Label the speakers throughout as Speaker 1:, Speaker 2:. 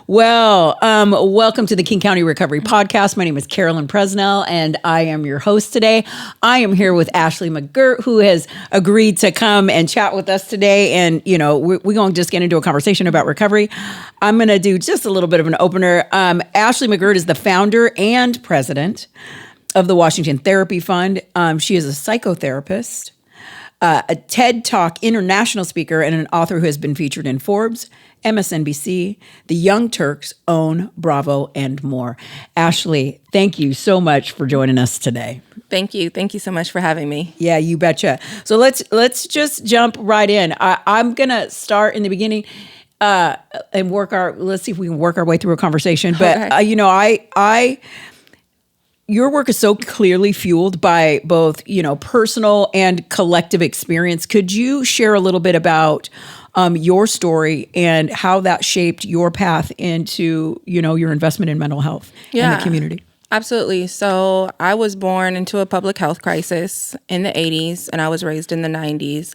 Speaker 1: Well, welcome to the King County Recovery Podcast. My name is Carolyn Presnell, and I am your host today. I am here with Ashley McGirt, who has agreed to come and chat with us today. And, we're going to just get into a conversation about recovery. I'm going to do just a little bit of an opener. Ashley McGirt is the founder and president of the Washington Therapy Fund. She is a psychotherapist, a TED Talk international speaker, and an author who has been featured in Forbes, MSNBC, The Young Turks, OWN, Bravo, and more. Ashley, thank you so much for joining us today.
Speaker 2: Thank you. Thank you so much for having me.
Speaker 1: Yeah, you betcha. So let's just jump right in. I'm going to start in the beginning and let's see if we can work our way through a conversation. But,
Speaker 2: Okay.
Speaker 1: Your work is so clearly fueled by both, personal and collective experience. Could you share a little bit about your story and how that shaped your path into, your investment in mental health in the community?
Speaker 2: Absolutely. So I was born into a public health crisis in the 80s, and I was raised in the 90s.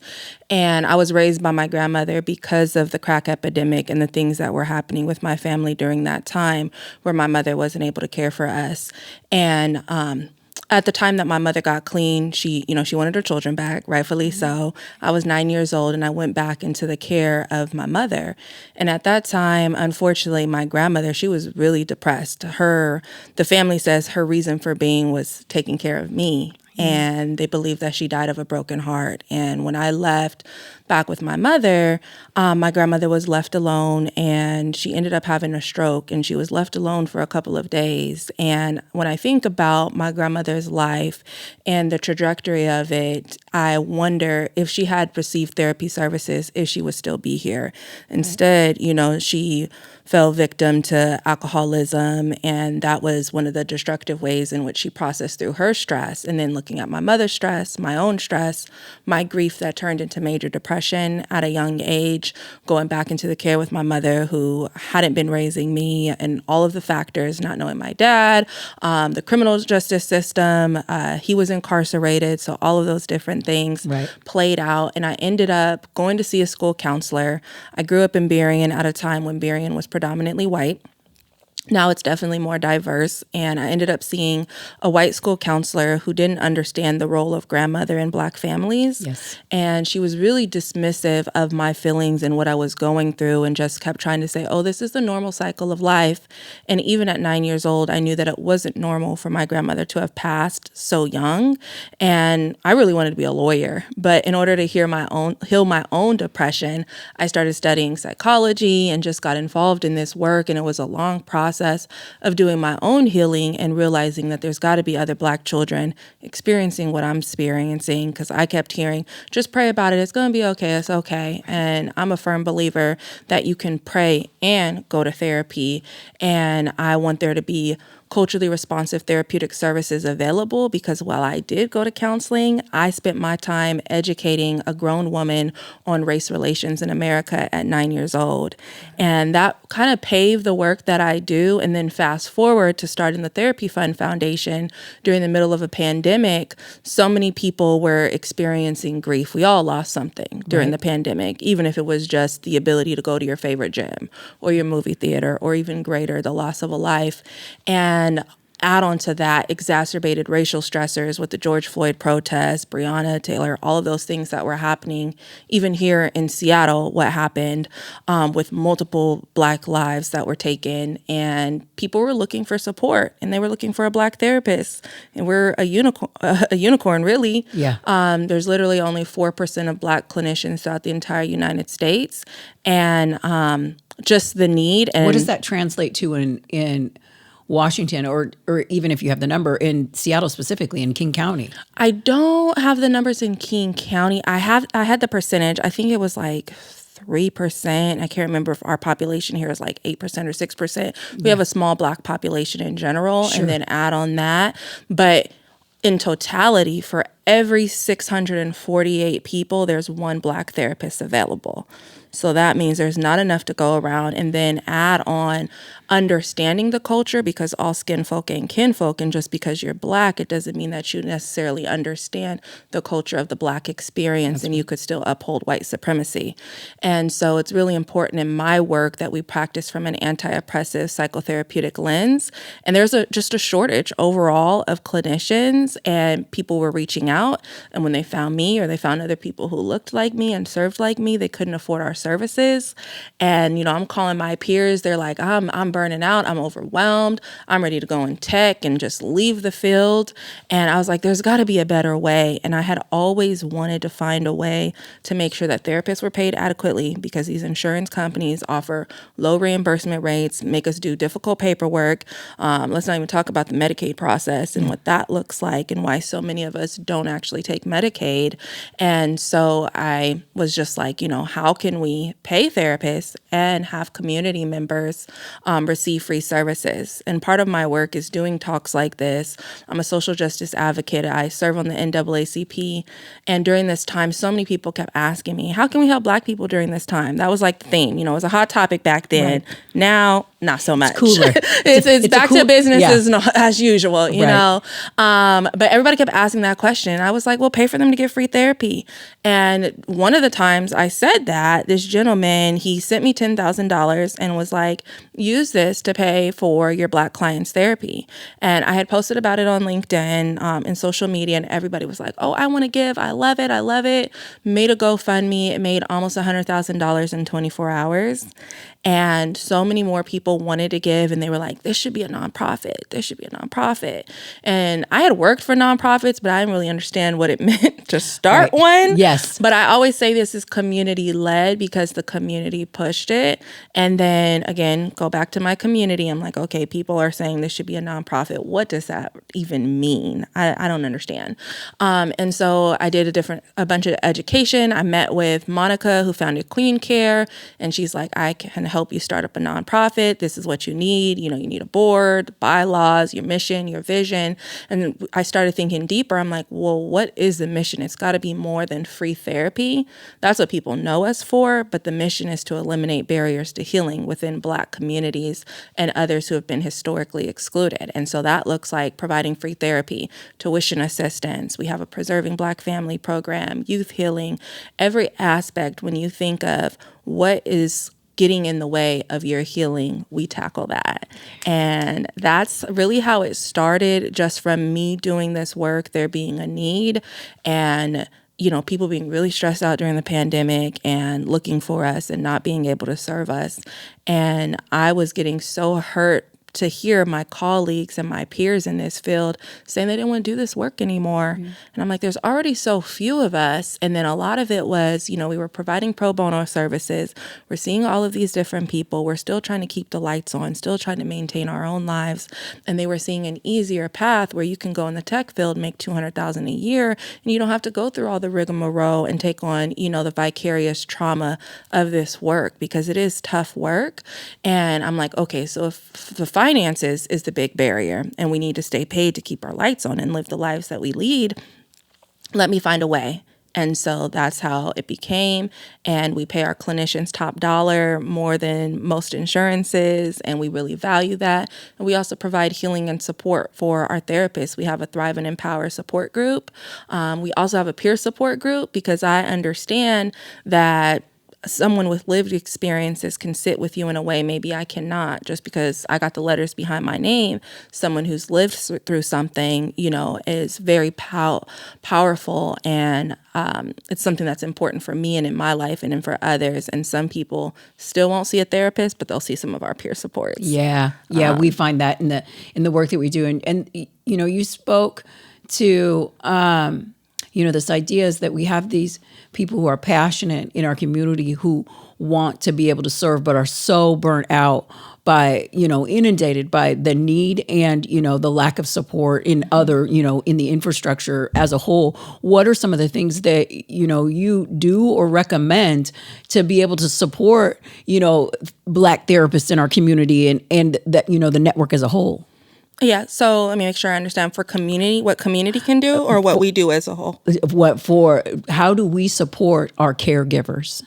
Speaker 2: And I was raised by my grandmother because of the crack epidemic and the things that were happening with my family during that time where my mother wasn't able to care for us. And at the time that my mother got clean, she wanted her children back, rightfully so. I was 9 years old, and I went back into the care of my mother. And at that time, unfortunately, my grandmother, she was really depressed. The family says her reason for being was taking care of me. And they believe that she died of a broken heart. And when I left back with my mother, my grandmother was left alone, and she ended up having a stroke, and she was left alone for a couple of days. And when I think about my grandmother's life and the trajectory of it, I wonder if she had received therapy services, if she would still be here. Instead, she fell victim to alcoholism, and that was one of the destructive ways in which she processed through her stress. And then looking at my mother's stress, my own stress, my grief that turned into major depression at a young age, going back into the care with my mother who hadn't been raising me, and all of the factors, not knowing my dad, the criminal justice system, he was incarcerated. So all of those different things played out. And I ended up going to see a school counselor. I grew up in Berrien at a time when Berrien was predominantly white. Now it's definitely more diverse, and I ended up seeing a white school counselor who didn't understand the role of grandmother in Black families.
Speaker 1: Yes.
Speaker 2: And she was really dismissive of my feelings and what I was going through, and just kept trying to say, oh, this is the normal cycle of life. And even at 9 years old, I knew that it wasn't normal for my grandmother to have passed so young. And I really wanted to be a lawyer. But in order to heal my own depression, I started studying psychology and just got involved in this work. And it was a long process of doing my own healing and realizing that there's got to be other Black children experiencing what I'm experiencing, because I kept hearing, just pray about it. It's going to be okay. It's okay. And I'm a firm believer that you can pray and go to therapy. And I want there to be culturally responsive therapeutic services available, because while I did go to counseling, I spent my time educating a grown woman on race relations in America at 9 years old. And that kind of paved the work that I do. And then fast forward to starting the Therapy Fund Foundation during the middle of a pandemic, so many people were experiencing grief. We all lost something during the pandemic, even if it was just the ability to go to your favorite gym or your movie theater, or even greater, the loss of a life. And add on to that exacerbated racial stressors with the George Floyd protests, Breonna Taylor, all of those things that were happening. Even here in Seattle, what happened with multiple Black lives that were taken, and people were looking for support, and they were looking for a Black therapist. And we're a unicorn, really.
Speaker 1: Yeah.
Speaker 2: There's literally only 4% of Black clinicians throughout the entire United States, and just the need. And
Speaker 1: what does that translate to in Washington, or even if you have the number in Seattle specifically, in King County?
Speaker 2: I don't have the numbers in King County. I had the percentage. I think it was like 3%. I can't remember if our population here is like 8% or 6%. We have a small Black population in general, and then add on that. But in totality, for every 648 people, there's one Black therapist available. So that means there's not enough to go around. And then add on understanding the culture, because all skin folk ain't kinfolk. And just because you're Black, it doesn't mean that you necessarily understand the culture of the Black experience. And you could still uphold white supremacy. And so it's really important in my work that we practice from an anti-oppressive psychotherapeutic lens. And there's just a shortage overall of clinicians, and people were reaching out. And when they found me, or they found other people who looked like me and served like me, they couldn't afford our services. And, I'm calling my peers. They're like, I'm burning out. I'm overwhelmed. I'm ready to go in tech and just leave the field. And I was like, there's got to be a better way. And I had always wanted to find a way to make sure that therapists were paid adequately, because these insurance companies offer low reimbursement rates, make us do difficult paperwork. Let's not even talk about the Medicaid process and what that looks like, and why so many of us don't actually take Medicaid. And so I was just like, how can we pay therapists and have community members receive free services? And part of my work is doing talks like this. I'm a social justice advocate. I serve on the NAACP. And during this time, so many people kept asking me, how can we help Black people during this time? That was like the theme. It was a hot topic back then. Right. Now, not so much.
Speaker 1: It's cooler.
Speaker 2: it's back to business as usual, you know. But everybody kept asking that question. And I was like, well, pay for them to get free therapy. And one of the times I said that, this gentleman, he sent me $10,000 and was like, use this to pay for your Black clients' therapy. And I had posted about it on LinkedIn and social media, and everybody was like, oh, I want to give. I love it. I love it. Made a GoFundMe. It made almost $100,000 in 24 hours. And so many more people wanted to give, and they were like, this should be a nonprofit. This should be a nonprofit. And I had worked for nonprofits, but I didn't really understand what it meant to start one.
Speaker 1: Yes.
Speaker 2: But I always say this is community led, because the community pushed it. And then again, go back to my community. I'm like, okay, people are saying this should be a nonprofit. What does that even mean? I don't understand. And so I did a bunch of education. I met with Monica, who founded Queen Care, and she's like, I can help you start up a nonprofit. This is what you need. You need a board, bylaws, your mission, your vision. And I started thinking deeper. I'm like, well, what is the mission? It's got to be more than free therapy. That's what people know us for. But the mission is to eliminate barriers to healing within Black communities and others who have been historically excluded. And so that looks like providing free therapy, tuition assistance. We have a Preserving Black Family program, youth healing, every aspect. When you think of what is getting in the way of your healing, we tackle that. And that's really how it started, just from me doing this work, there being a need, and people being really stressed out during the pandemic and looking for us and not being able to serve us. And I was getting so hurt to hear my colleagues and my peers in this field saying they didn't want to do this work anymore. Mm-hmm. And I'm like, there's already so few of us. And then a lot of it was, we were providing pro bono services. We're seeing all of these different people. We're still trying to keep the lights on, still trying to maintain our own lives. And they were seeing an easier path where you can go in the tech field, make $200,000 a year, and you don't have to go through all the rigmarole and take on, the vicarious trauma of this work, because it is tough work. And I'm like, okay, so if the finances is the big barrier, and we need to stay paid to keep our lights on and live the lives that we lead, let me find a way. And so that's how it became. And we pay our clinicians top dollar, more than most insurances, and we really value that. And we also provide healing and support for our therapists. We have a Thrive and Empower support group. We also have a peer support group, because I understand that someone with lived experiences can sit with you in a way maybe I cannot, just because I got the letters behind my name. Someone who's lived through something, is very powerful, and it's something that's important for me and in my life and for others. And some people still won't see a therapist, but they'll see some of our peer supports.
Speaker 1: Yeah, we find that in the work that we do, and you spoke to this idea is that we have these people who are passionate in our community who want to be able to serve, but are so burnt out by, inundated by the need and, the lack of support in other, in the infrastructure as a whole. What are some of the things that, you do or recommend to be able to support, Black therapists in our community and that, the network as a whole?
Speaker 2: Yeah. So let me make sure I understand for community, what community can do or what we do as a whole.
Speaker 1: How do we support our caregivers?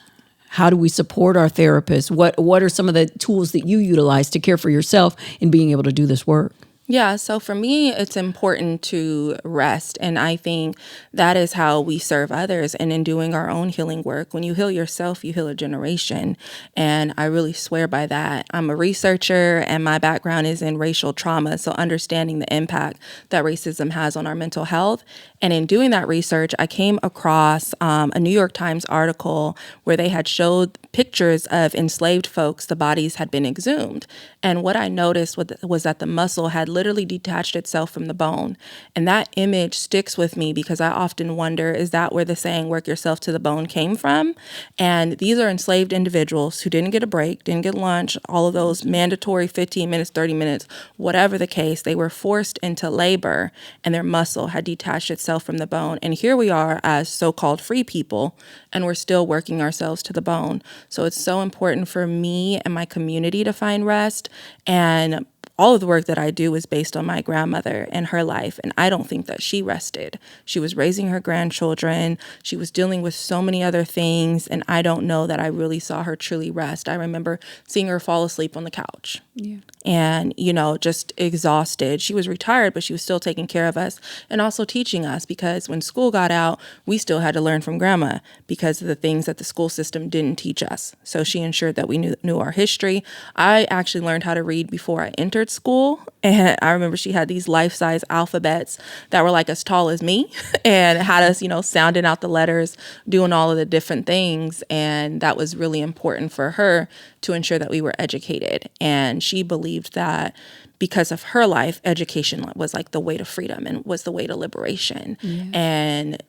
Speaker 1: How do we support our therapists? What are some of the tools that you utilize to care for yourself in being able to do this work?
Speaker 2: Yeah, so for me, it's important to rest. And I think that is how we serve others. And in doing our own healing work, when you heal yourself, you heal a generation. And I really swear by that. I'm a researcher and my background is in racial trauma. So understanding the impact that racism has on our mental health. And in doing that research, I came across a New York Times article where they had showed pictures of enslaved folks, the bodies had been exhumed. And what I noticed was that the muscle had literally detached itself from the bone. And that image sticks with me because I often wonder, is that where the saying, work yourself to the bone came from? And these are enslaved individuals who didn't get a break, didn't get lunch, all of those mandatory 15 minutes, 30 minutes, whatever the case, they were forced into labor and their muscle had detached itself from the bone. And here we are as so-called free people, and we're still working ourselves to the bone. So it's so important for me and my community to find rest. And all of the work that I do is based on my grandmother and her life. And I don't think that she rested. She was raising her grandchildren. She was dealing with so many other things. And I don't know that I really saw her truly rest. I remember seeing her fall asleep on the couch. Yeah. And, just exhausted. She was retired, but she was still taking care of us and also teaching us because when school got out, we still had to learn from grandma because of the things that the school system didn't teach us. So she ensured that we knew our history. I actually learned how to read before I entered school. And I remember she had these life-size alphabets that were like as tall as me and had us, sounding out the letters, doing all of the different things. And that was really important for her to ensure that we were educated. And she believed that because of her life, education was like the way to freedom and was the way to liberation. Yeah. And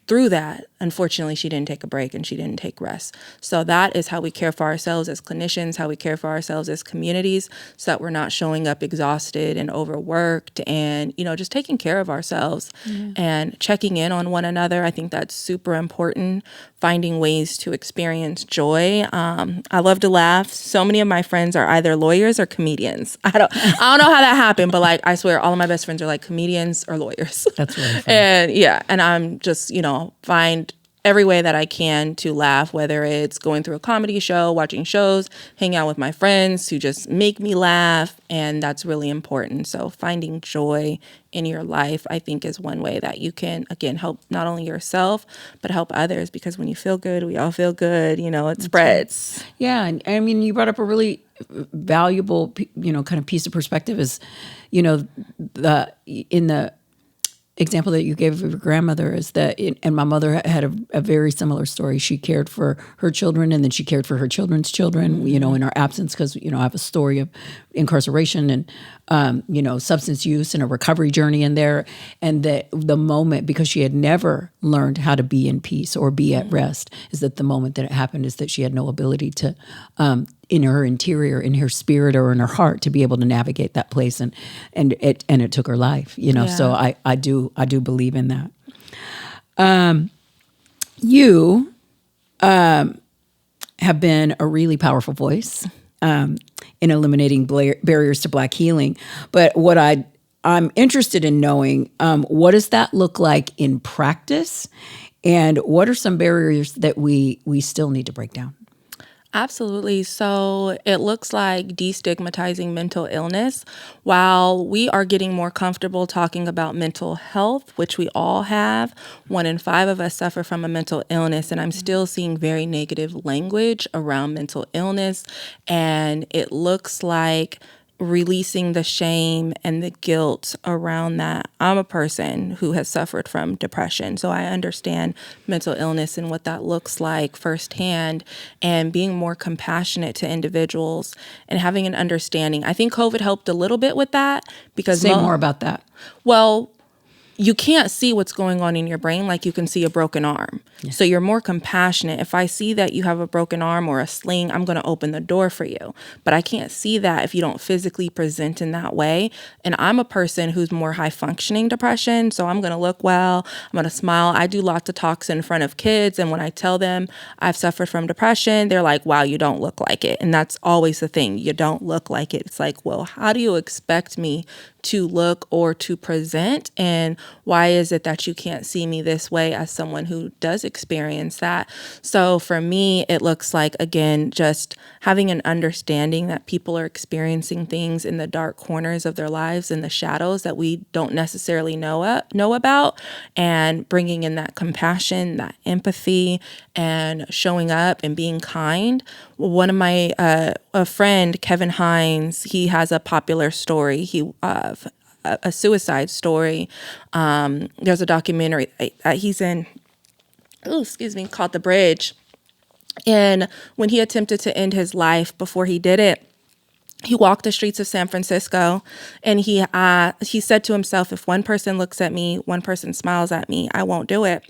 Speaker 2: through that, unfortunately, she didn't take a break and she didn't take rest. So that is how we care for ourselves as clinicians, how we care for ourselves as communities, so that we're not showing up exhausted and overworked and, just taking care of ourselves and checking in on one another. I think that's super important. Finding ways to experience joy. I love to laugh. So many of my friends are either lawyers or comedians. I don't know how that happened, but I swear all of my best friends are comedians or lawyers.
Speaker 1: That's really funny.
Speaker 2: And I'm just, find every way that I can to laugh, whether it's going through a comedy show, watching shows, hang out with my friends who just make me laugh. And that's really important. So finding joy in your life, I think, is one way that you can, again, help not only yourself, but help others. Because when you feel good, we all feel good, it spreads.
Speaker 1: Right. Yeah. And I mean, you brought up a really valuable, kind of piece of perspective is, in the example that you gave of your grandmother is that, and my mother had a very similar story. She cared for her children and then she cared for her children's children, in our absence, because, I have a story of incarceration and, substance use and a recovery journey in there. And the moment, because she had never learned how to be in peace or be at rest, is that the moment that it happened is that she had no ability to, in her interior, in her spirit or in her heart, to be able to navigate that place, and it took her life. So I do believe in that. You have been a really powerful voice in eliminating barriers to Black healing, but what I'm interested in knowing, what does that look like in practice, and what are some barriers that we still need to break down?
Speaker 2: Absolutely. So it looks like destigmatizing mental illness. While we are getting more comfortable talking about mental health, which we all have, 1 in 5 of us suffer from a mental illness, and I'm still seeing very negative language around mental illness. And it looks like releasing the shame and the guilt around that. I'm a person who has suffered from depression, so I understand mental illness and what that looks like firsthand, and being more compassionate to individuals and having an understanding. I think COVID helped a little bit with that because
Speaker 1: say more about that.
Speaker 2: Well, you can't see what's going on in your brain like you can see a broken arm. Yeah. So you're more compassionate. If I see that you have a broken arm or a sling, I'm going to open the door for you. But I can't see that if you don't physically present in that way. And I'm a person who's more high functioning depression. So I'm going to look well. I'm going to smile. I do lots of talks in front of kids. And when I tell them I've suffered from depression, they're like, wow, you don't look like it. And that's always the thing. You don't look like it. It's like, well, how do you expect me to look or to present? And why is it that you can't see me this way as someone who does experience that? So for me, it looks like, again, just having an understanding that people are experiencing things in the dark corners of their lives, in the shadows that we don't necessarily know about, and bringing in that compassion, that empathy, and showing up and being kind. One of my, a friend, Kevin Hines, he has a popular story. A suicide story. There's a documentary he's in, called The Bridge. And when he attempted to end his life, before he did it, he walked the streets of San Francisco, and he said to himself, if one person looks at me, one person smiles at me, I won't do it.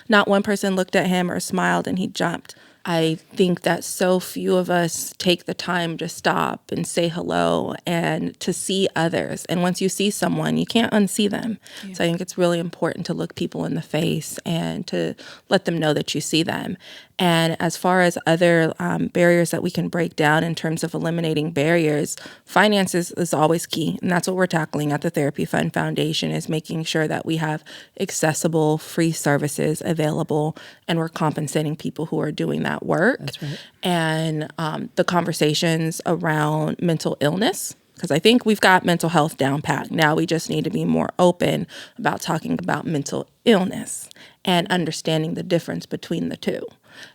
Speaker 2: Not one person looked at him or smiled, and he jumped. I think that so few of us take the time to stop and say hello and to see others. And once you see someone, you can't unsee them. Yeah. So I think it's really important to look people in the face and to let them know that you see them. And as far as other barriers that we can break down in terms of eliminating barriers, finances is always key. And that's what we're tackling at the Therapy Fund Foundation, is making sure that we have accessible, free services available, and we're compensating people who are doing that work.
Speaker 1: That's right.
Speaker 2: And the conversations around mental illness, because I think we've got mental health down pat. Now we just need to be more open about talking about mental illness and understanding the difference between the two.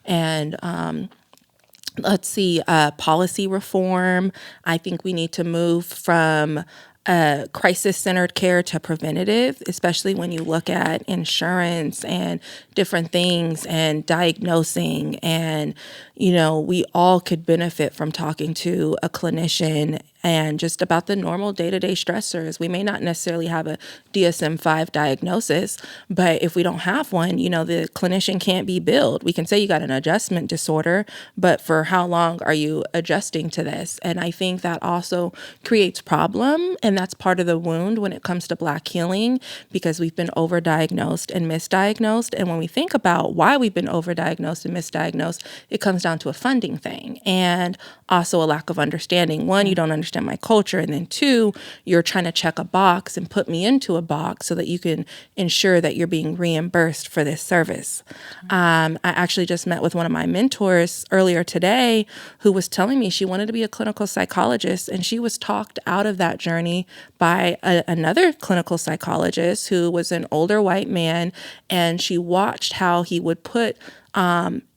Speaker 2: And let's see, policy reform. I think we need to move from crisis-centered care to preventative, especially when you look at insurance and different things and diagnosing. And, we all could benefit from talking to a clinician and just about the normal day-to-day stressors. We may not necessarily have a DSM-5 diagnosis, but if we don't have one, the clinician can't be billed. We can say you got an adjustment disorder, but for how long are you adjusting to this? And I think that also creates problem, and that's part of the wound when it comes to Black healing, because we've been overdiagnosed and misdiagnosed. And when we think about why we've been overdiagnosed and misdiagnosed, it comes down to a funding thing and also a lack of understanding. One, you don't understand my culture, and then two, you're trying to check a box and put me into a box so that you can ensure that you're being reimbursed for this service. I actually just met with one of my mentors earlier today who was telling me she wanted to be a clinical psychologist, and she was talked out of that journey by another clinical psychologist who was an older white man, and she watched how he would put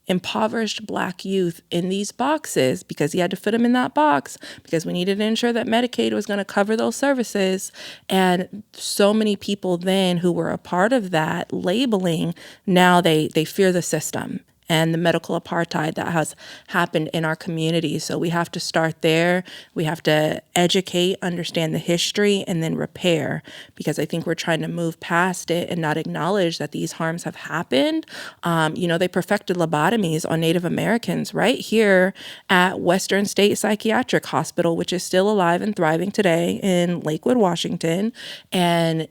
Speaker 2: impoverished Black youth in these boxes because he had to fit them in that box because we needed to ensure that Medicaid was going to cover those services. And so many people then who were a part of that labeling, now they fear the system and the medical apartheid that has happened in our community. So we have to start there. We have to educate, understand the history, and then repair, because I think we're trying to move past it and not acknowledge that these harms have happened. They perfected lobotomies on Native Americans right here at Western State Psychiatric Hospital, which is still alive and thriving today in Lakewood, Washington. And,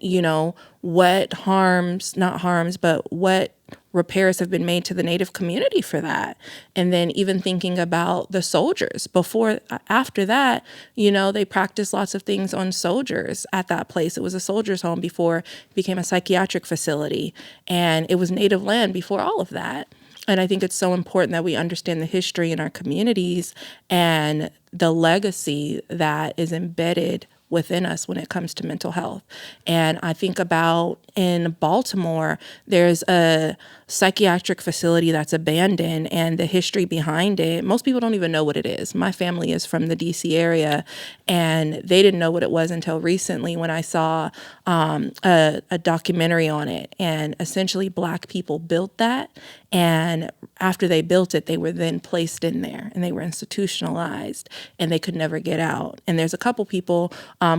Speaker 2: what repairs have been made to the Native community for that. And then even thinking about the soldiers after that, they practiced lots of things on soldiers at that place. It was a soldiers' home before it became a psychiatric facility. And it was Native land before all of that. And I think it's so important that we understand the history in our communities and the legacy that is embedded within us when it comes to mental health. And I think about in Baltimore, there's a psychiatric facility that's abandoned, and the history behind it, most people don't even know what it is. My family is from the DC area, and they didn't know what it was until recently when I saw a documentary on it. And essentially Black people built that, and after they built it, they were then placed in there, and they were institutionalized, and they could never get out. And there's a couple people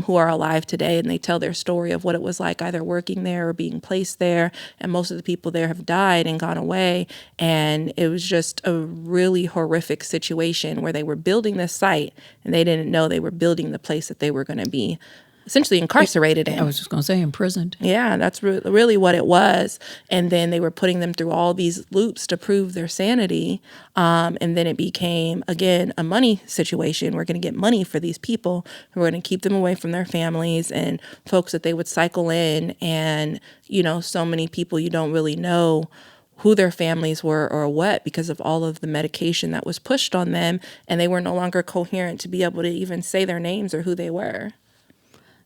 Speaker 2: who are alive today, and they tell their story of what it was like either working there or being placed there. And most of the people there have died and gone away. And it was just a really horrific situation where they were building this site and they didn't know they were building the place that they were going to be essentially incarcerated in.
Speaker 1: I was just going to say imprisoned.
Speaker 2: Yeah, that's really what it was. And then they were putting them through all these loops to prove their sanity. And then it became, again, a money situation. We're going to get money for these people who are going to keep them away from their families and folks that they would cycle in. And, so many people you don't really know who their families were or what because of all of the medication that was pushed on them. And they were no longer coherent to be able to even say their names or who they were.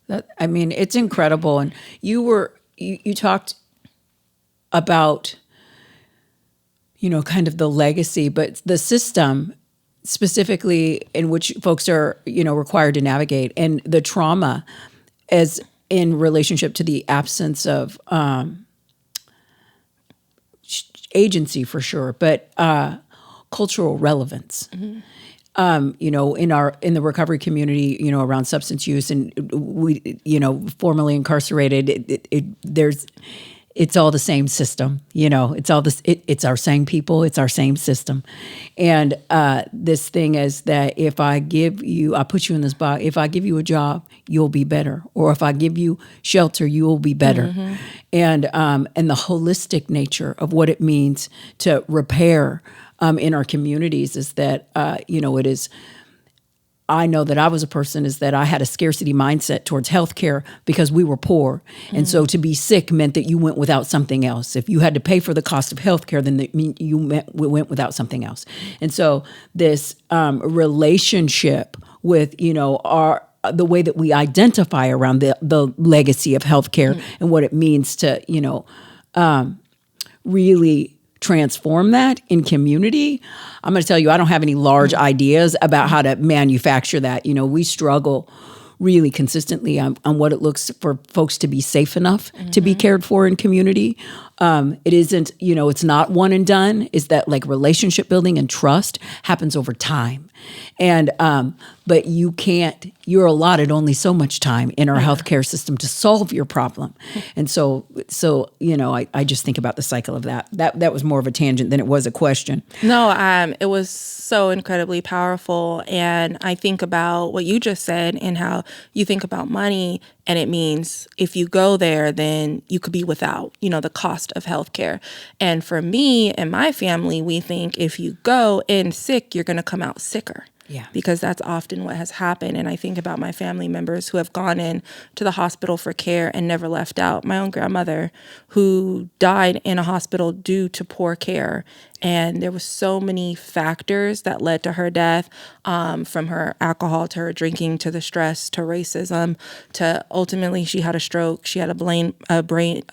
Speaker 1: It's incredible. And you talked about, kind of the legacy, but the system specifically in which folks are, required to navigate and the trauma as in relationship to the absence of agency for sure, but cultural relevance. Mm-hmm. In the recovery community, around substance use and we, formerly incarcerated, it's all the same system, it's all this, it's our same people, it's our same system. And this thing is that if I put you in this box, if I give you a job, you'll be better. Or if I give you shelter, you will be better. Mm-hmm. And the holistic nature of what it means to repair in our communities is that, it is, I know that I was a person is that I had a scarcity mindset towards healthcare because we were poor. Mm-hmm. And so to be sick meant that you went without something else. If you had to pay for the cost of healthcare, then you went without something else. And so this relationship with, the way that we identify around the legacy of healthcare mm-hmm. and what it means to, really transform that in community. I'm going to tell you, I don't have any large ideas about how to manufacture that. We struggle really consistently on what it looks for folks to be safe enough mm-hmm. to be cared for in community. It isn't, it's not one and done. It's that like relationship building and trust happens over time. And, but you're allotted only so much time in our healthcare system to solve your problem. And so, I just think about the cycle of that. That was more of a tangent than it was a question.
Speaker 2: No, it was so incredibly powerful. And I think about what you just said and how you think about money. And it means if you go there, then you could be without, the cost of healthcare. And for me and my family, we think if you go in sick, you're going to come out sicker.
Speaker 1: Yeah.
Speaker 2: Because that's often what has happened. And I think about my family members who have gone in to the hospital for care and never left out. My own grandmother who died in a hospital due to poor care. And there was so many factors that led to her death, from her alcohol to her drinking to the stress to racism to ultimately she had a stroke. She had a brain bleed,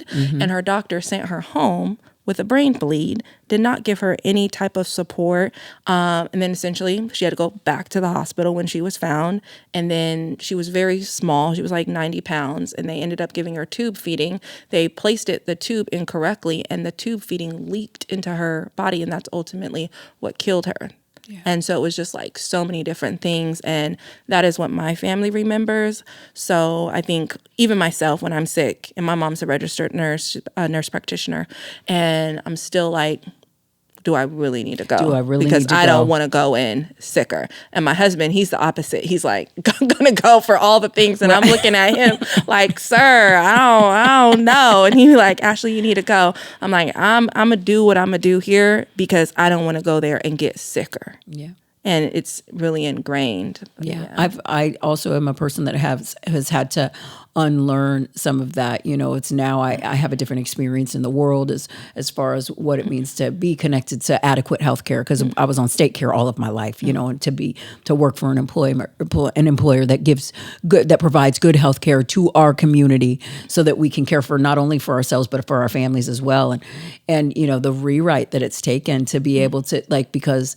Speaker 2: mm-hmm. and her doctor sent her home with a brain bleed, did not give her any type of support. And then essentially she had to go back to the hospital when she was found. And then she was very small. She was like 90 pounds. And they ended up giving her tube feeding. They placed the tube incorrectly, and the tube feeding leaked into her body. And that's ultimately what killed her. Yeah. And so it was just like so many different things. And that is what my family remembers. So I think even myself when I'm sick, and my mom's a registered nurse practitioner, and I'm still like, do I really need to go? Because I don't want to go in sicker. And my husband, he's the opposite. He's like, I'm going to go for all the things. And I'm looking at him like, sir, I don't know. And he's like, Ashley, you need to go. I'm like, I'm going to do what I'm going to do here because I don't want to go there and get sicker.
Speaker 1: Yeah.
Speaker 2: And it's really ingrained.
Speaker 1: Yeah. I also am a person that has had to unlearn some of that. It's now I have a different experience in the world as far as what it means to be connected to adequate health care, because I was on state care all of my life, and to work for an employer that provides good health care to our community so that we can care for not only for ourselves but for our families as well. And the rewrite that it's taken to be able to, because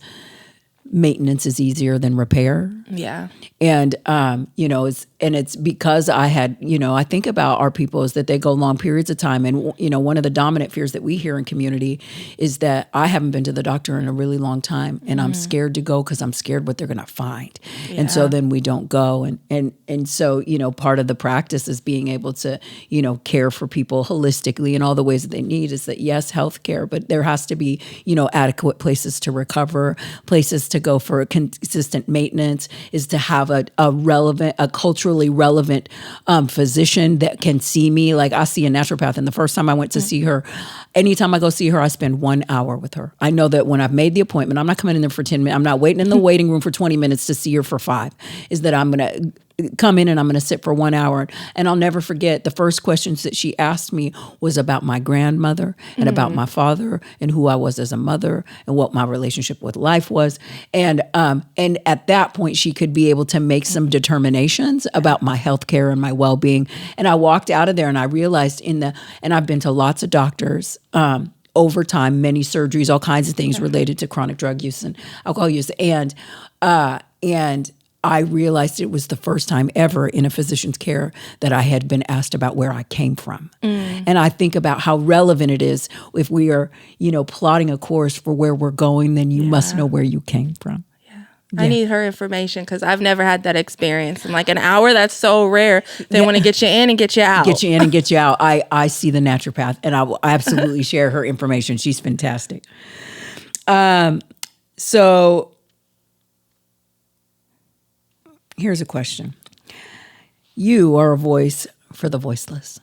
Speaker 1: maintenance is easier than repair.
Speaker 2: Yeah.
Speaker 1: And, it's it's because I had, I think about our people is that they go long periods of time. And, one of the dominant fears that we hear in community is that I haven't been to the doctor in a really long time and I'm scared to go because I'm scared what they're going to find. Yeah. And so then we don't go. And so, part of the practice is being able to, care for people holistically in all the ways that they need is that, yes, healthcare, but there has to be, adequate places to recover, places to go for consistent maintenance, is to have a culturally relevant physician that can see me. Like I see a naturopath, and the first time I went to see her, anytime I go see her, I spend 1 hour with her. I know that when I've made the appointment, I'm not coming in there for 10 minutes. I'm not waiting in the waiting room for 20 minutes to see her for 5. Is that I'm going to come in and I'm going to sit for 1 hour. And I'll never forget the first questions that she asked me was about my grandmother and about my father and who I was as a mother and what my relationship with life was. And at that point, she could be able to make some determinations about my health care and my well-being. And I walked out of there and I realized and I've been to lots of doctors, over time, many surgeries, all kinds of things related to chronic drug use and alcohol use. And I realized it was the first time ever in a physician's care that I had been asked about where I came from. And I think about how relevant it is if we are, plotting a course for where we're going, then you must know where you came from.
Speaker 2: Yeah. I need her information because I've never had that experience. And like an hour, that's so rare. They want to get you in and get you out.
Speaker 1: Get you in and get you out. I see the naturopath and I will absolutely share her information. She's fantastic. So here's a question. You are a voice for the voiceless.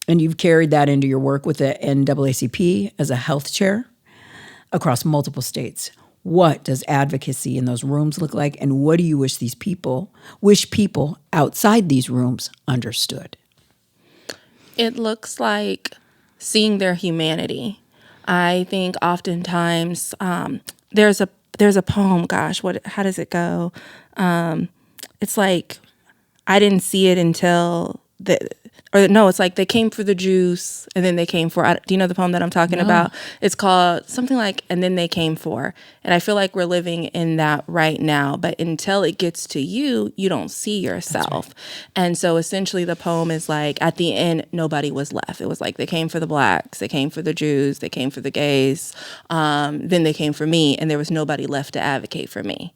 Speaker 1: And you've carried that into your work with the NAACP as a health chair across multiple states. What does advocacy in those rooms look like? And what do you wish people outside these rooms understood?
Speaker 2: It looks like seeing their humanity. I think oftentimes there's a poem, how does it go? It's like, I didn't see it until it's like they came for the juice and then they came for, do you know the poem that I'm talking about? It's called something like, and then they came for. And I feel like we're living in that right now, but until it gets to you, you don't see yourself. Right. And so essentially the poem is like, at the end, nobody was left. It was like, they came for the blacks, they came for the Jews, they came for the gays, then they came for me, and there was nobody left to advocate for me.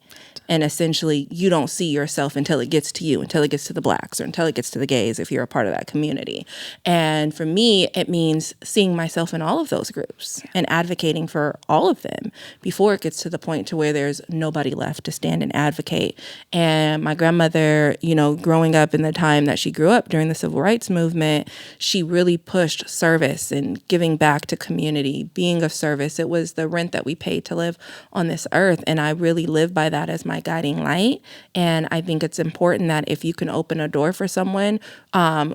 Speaker 2: And essentially, you don't see yourself until it gets to you, until it gets to the blacks or until it gets to the gays if you're a part of that community. And for me, it means seeing myself in all of those groups and advocating for all of them before it gets to the point to where there's nobody left to stand and advocate. And my grandmother, growing up in the time that she grew up during the civil rights movement, she really pushed service and giving back to community, being of service. It was the rent that we paid to live on this earth. And I really live by that as my guiding light. And I think it's important that if you can open a door for someone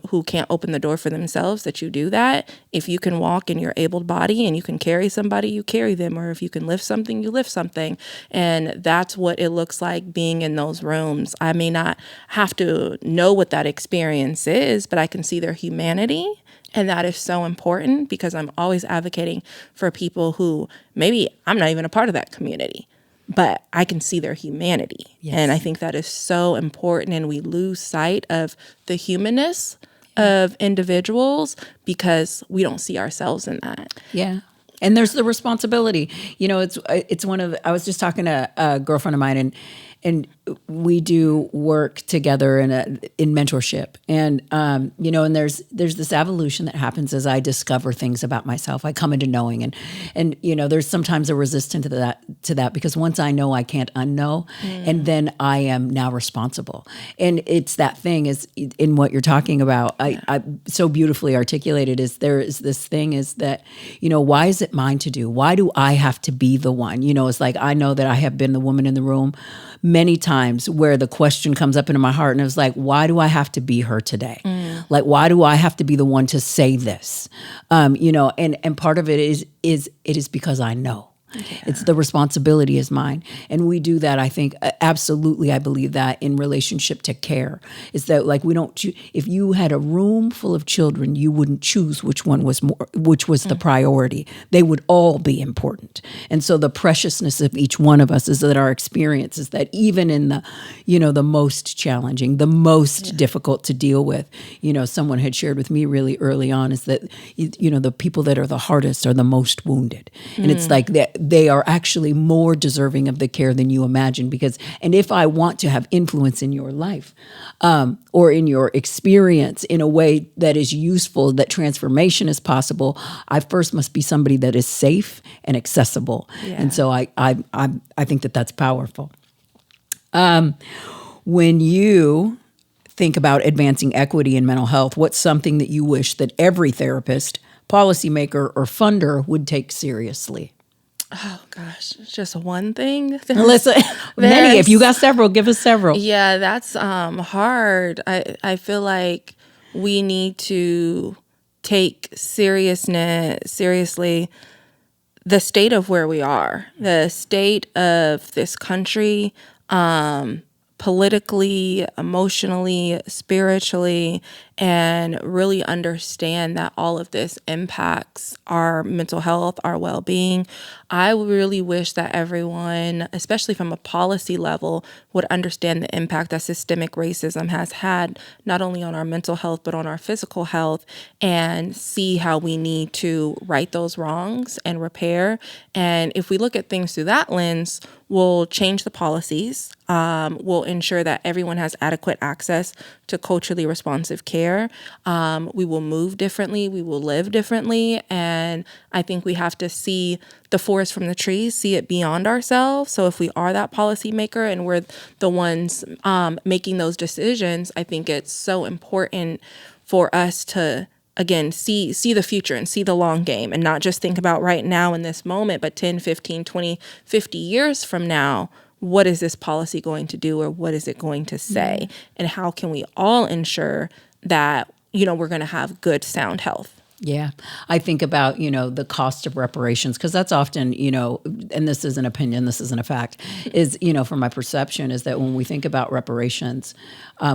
Speaker 2: who can't open the door for themselves, that you do that. If you can walk in your able body and you can carry somebody, you carry them. Or if you can lift something, you lift something. And that's what it looks like being in those rooms. I may not have to know what that experience is, but I can see their humanity. And that is so important because I'm always advocating for people who maybe I'm not even a part of that community, but I can see their humanity. Yes. And I think that is so important. And we lose sight of the humanness of individuals because we don't see ourselves in that.
Speaker 1: Yeah. And there's the responsibility. It's one of, I was just talking to a girlfriend of mine and we do work together in mentorship. And, and there's this evolution that happens as I discover things about myself. I come into knowing and there's sometimes a resistance to that because once I know, I can't unknow. And then I am now responsible. And it's that thing is in what you're talking about. I so beautifully articulated is there is this thing is that, why is it mine to do? Why do I have to be the one? It's like, I know that I have been the woman in the room many times where the question comes up into my heart and it was like, why do I have to be her today? Like, why do I have to be the one to say this? And part of it is because I know. It's the responsibility is mine. And we do that, I think, absolutely, I believe that in relationship to care. Is that like we don't, if you had a room full of children, you wouldn't choose which one was more, which was the priority. They would all be important. And so the preciousness of each one of us is that our experience is that even in the, the most challenging, the most difficult to deal with, someone had shared with me really early on is that, the people that are the hardest are the most wounded. And it's like that they are actually more deserving of the care than you imagine and if I want to have influence in your life or in your experience in a way that is useful, that transformation is possible, I first must be somebody that is safe and accessible. Yeah. And so I think that that's powerful. When you think about advancing equity in mental health, what's something that you wish that every therapist, policymaker, or funder would take seriously?
Speaker 2: Oh gosh, just one thing.
Speaker 1: Listen, many. If you got several, give us several.
Speaker 2: Yeah, that's hard. I feel like we need to take seriously the state of where we are, the state of this country, politically, emotionally, spiritually, and really understand that all of this impacts our mental health, our well-being. I really wish that everyone, especially from a policy level, would understand the impact that systemic racism has had, not only on our mental health, but on our physical health, and see how we need to right those wrongs and repair. And if we look at things through that lens, we'll change the policies, we'll ensure that everyone has adequate access to culturally responsive care. We will move differently, we will live differently, and I think we have to see the forest from the trees, see it beyond ourselves. So if we are that policymaker and we're the ones making those decisions, I think it's so important for us to, again, see the future and see the long game and not just think about right now in this moment, but 10, 15, 20, 50 years from now, what is this policy going to do or what is it going to say? And how can we all ensure that, we're going to have good, sound health?
Speaker 1: Yeah. I think about, the cost of reparations, because that's often, and this is an opinion, this isn't a fact, is, from my perception is that when we think about reparations,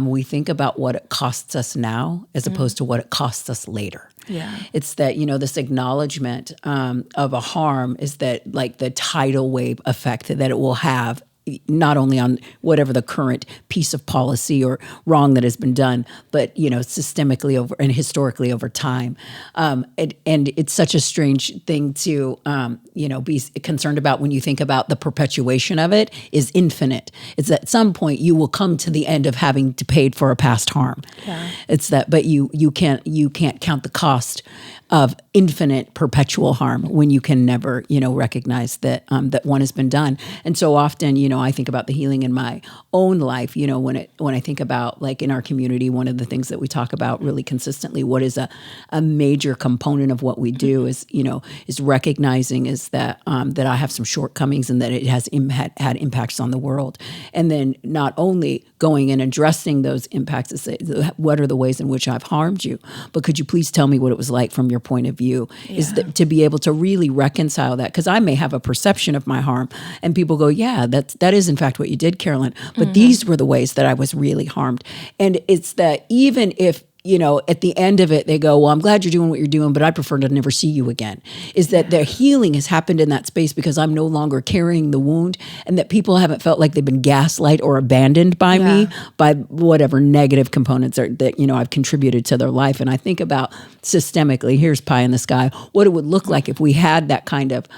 Speaker 1: we think about what it costs us now as opposed to what it costs us later. Yeah. It's that, this acknowledgement of a harm is that like the tidal wave effect that it will have not only on whatever the current piece of policy or wrong that has been done, but, systemically over and historically over time. And it's such a strange thing to, be concerned about when you think about the perpetuation of it is infinite. It's that at some point you will come to the end of having to pay for a past harm. Yeah. It's that, but you can't count the cost of infinite perpetual harm when you can never, recognize that that one has been done. And so often, I think about the healing in my own life, when I think about like in our community, one of the things that we talk about really consistently, what is a major component of what we do is recognizing is that that I have some shortcomings and that it has had impacts on the world. And then not only going and addressing those impacts to say, what are the ways in which I've harmed you? But could you please tell me what it was like from your point of view? Yeah. Is that to be able to really reconcile that? Because I may have a perception of my harm and people go, yeah, that is in fact what you did, Carolyn. But these were the ways that I was really harmed. And it's that even if, at the end of it, they go, well, I'm glad you're doing what you're doing, but I prefer to never see you again. Is that their healing has happened in that space because I'm no longer carrying the wound and that people haven't felt like they've been gaslight or abandoned by me, by whatever negative components are that, I've contributed to their life. And I think about systemically, here's pie in the sky, what it would look like if we had that kind of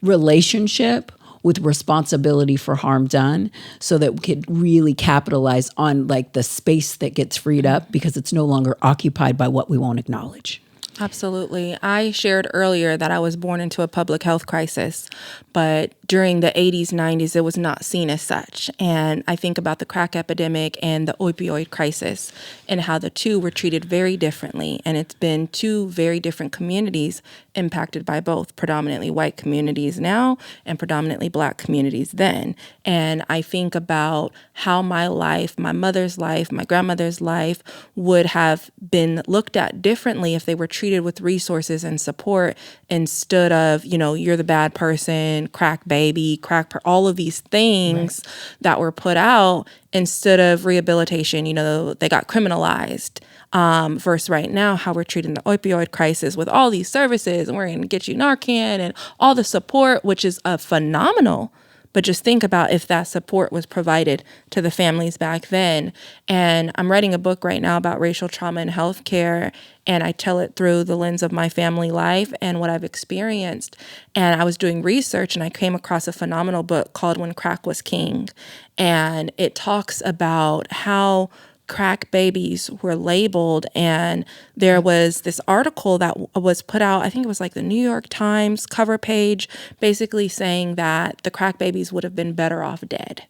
Speaker 1: relationship with responsibility for harm done so that we could really capitalize on like the space that gets freed up because it's no longer occupied by what we won't acknowledge.
Speaker 2: Absolutely. I shared earlier that I was born into a public health crisis, but during the 80s, 90s, it was not seen as such. And I think about the crack epidemic and the opioid crisis and how the two were treated very differently. And it's been two very different communities impacted by both, predominantly white communities now and predominantly Black communities then. And I think about how my life, my mother's life, my grandmother's life would have been looked at differently if they were treated with resources and support instead of, you're the bad person, crack baby, all of these things that were put out instead of rehabilitation. They got criminalized. Versus right now, how we're treating the opioid crisis with all these services, and we're going to get you Narcan and all the support, which is phenomenal. But just think about if that support was provided to the families back then. And I'm writing a book right now about racial trauma in healthcare, and I tell it through the lens of my family life and what I've experienced. And I was doing research, and I came across a phenomenal book called When Crack Was King. And it talks about how crack babies were labeled, and there was this article that was put out, I think it was like the New York Times cover page, basically saying that the crack babies would have been better off dead,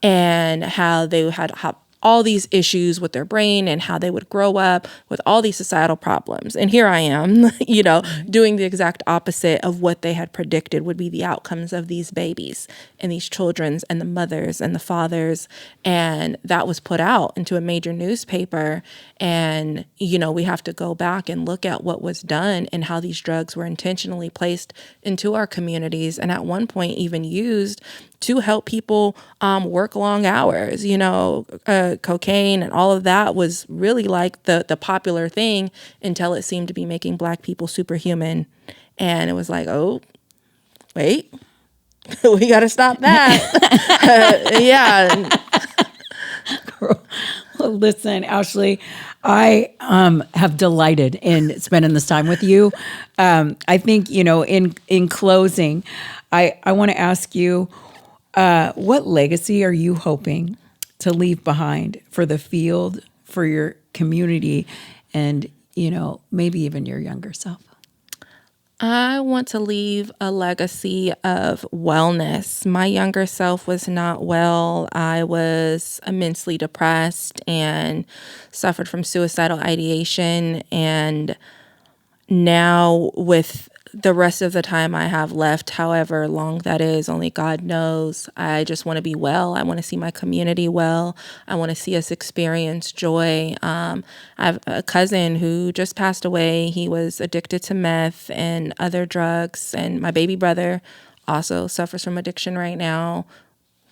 Speaker 2: and how they had all these issues with their brain and how they would grow up with all these societal problems. And here I am, doing the exact opposite of what they had predicted would be the outcomes of these babies and these children's and the mothers and the fathers. And that was put out into a major newspaper. And, we have to go back and look at what was done and how these drugs were intentionally placed into our communities, and at one point even used to help people work long hours. Cocaine and all of that was really like the popular thing until it seemed to be making Black people superhuman. And it was like, oh, wait, we got to stop that. Yeah.
Speaker 1: Well, listen, Ashley, I have delighted in spending this time with you. I think, in closing, I want to ask you, what legacy are you hoping to leave behind for the field, for your community, and, maybe even your younger self?
Speaker 2: I want to leave a legacy of wellness. My younger self was not well. I was immensely depressed and suffered from suicidal ideation. And now, with the rest of the time I have left, however long that is, only God knows, I just want to be well. I want to see my community well. I want to see us experience joy. I have a cousin who just passed away. He was addicted to meth and other drugs. And my baby brother also suffers from addiction right now,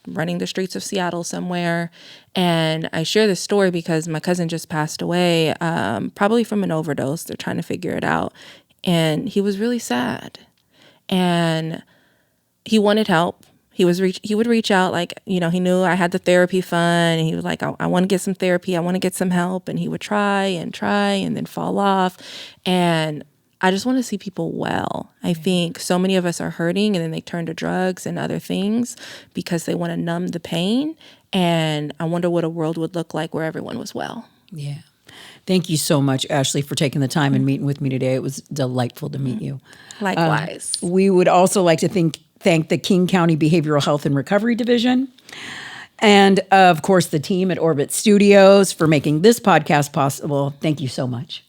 Speaker 2: running the streets of Seattle somewhere. And I share this story because my cousin just passed away, probably from an overdose. They're trying to figure it out. And he was really sad, and he wanted help. He would reach out, he knew I had the therapy fund, and he was like, I want to get some therapy. I want to get some help. And he would try and then fall off. And I just want to see people well. I think so many of us are hurting, and then they turn to drugs and other things because they want to numb the pain. And I wonder what a world would look like where everyone was well.
Speaker 1: Yeah. Thank you so much, Ashley, for taking the time and meeting with me today. It was delightful to meet you.
Speaker 2: Likewise.
Speaker 1: We would also like to thank the King County Behavioral Health and Recovery Division, and of course the team at Orbit Studios for making this podcast possible. Thank you so much.